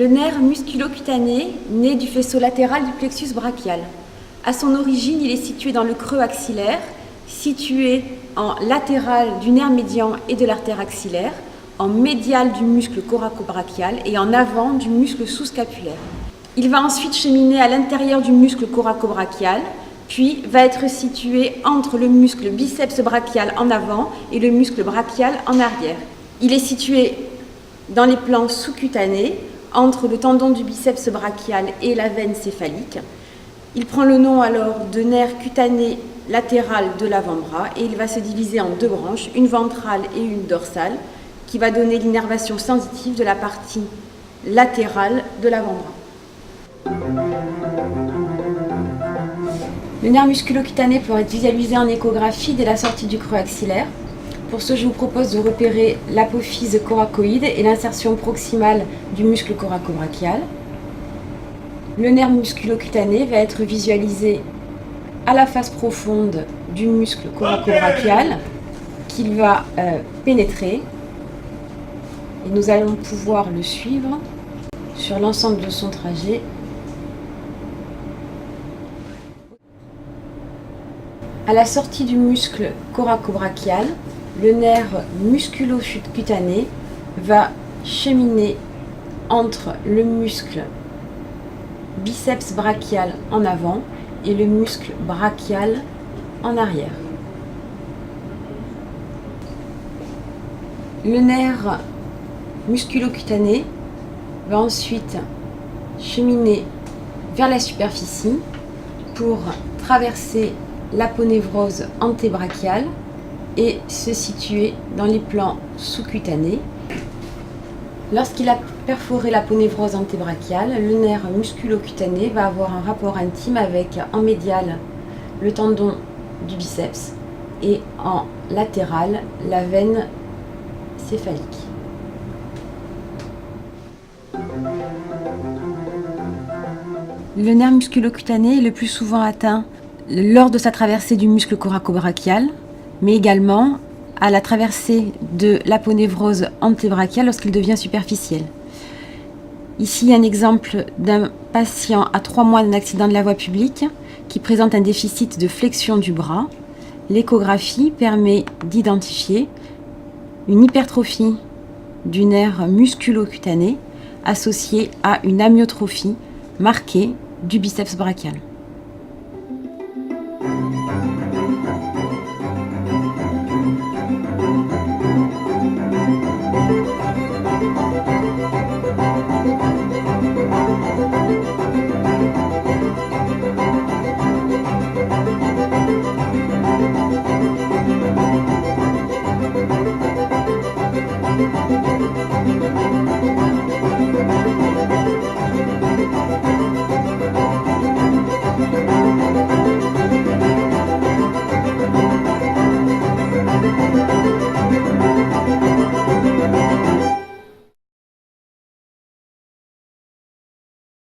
Le nerf musculocutané naît du faisceau latéral du plexus brachial. À son origine, il est situé dans le creux axillaire, situé en latéral du nerf médian et de l'artère axillaire, en médial du muscle coracobrachial et en avant du muscle sous-scapulaire. Il va ensuite cheminer à l'intérieur du muscle coracobrachial, puis va être situé entre le muscle biceps brachial en avant et le muscle brachial en arrière. Il est situé dans les plans sous-cutanés, entre le tendon du biceps brachial et la veine céphalique. Il prend le nom alors de nerf cutané latéral de l'avant-bras et il va se diviser en deux branches, une ventrale et une dorsale, qui va donner l'innervation sensitive de la partie latérale de l'avant-bras. Le nerf musculocutané peut être visualisé en échographie dès la sortie du creux axillaire. Pour ce, je vous propose de repérer l'apophyse coracoïde et l'insertion proximale du muscle coracobrachial. Le nerf musculocutané va être visualisé à la face profonde du muscle coracobrachial qu'il va pénétrer. Et nous allons pouvoir le suivre sur l'ensemble de son trajet. À la sortie du muscle coracobrachial, le nerf musculocutané va cheminer entre le muscle biceps brachial en avant et le muscle brachial en arrière. Le nerf musculocutané va ensuite cheminer vers la superficie pour traverser l'aponévrose antébrachiale et se situer dans les plans sous-cutanés. Lorsqu'il a perforé l'aponévrose antébrachiale, le nerf musculocutané va avoir un rapport intime avec, en médial, le tendon du biceps et en latéral, la veine céphalique. Le nerf musculocutané est le plus souvent atteint lors de sa traversée du muscle coracobrachial, mais également à la traversée de l'aponévrose antébrachiale lorsqu'il devient superficiel. Ici, un exemple d'un patient à 3 mois d'un accident de la voie publique qui présente un déficit de flexion du bras. L'échographie permet d'identifier une hypertrophie du nerf musculocutané associée à une amyotrophie marquée du biceps brachial.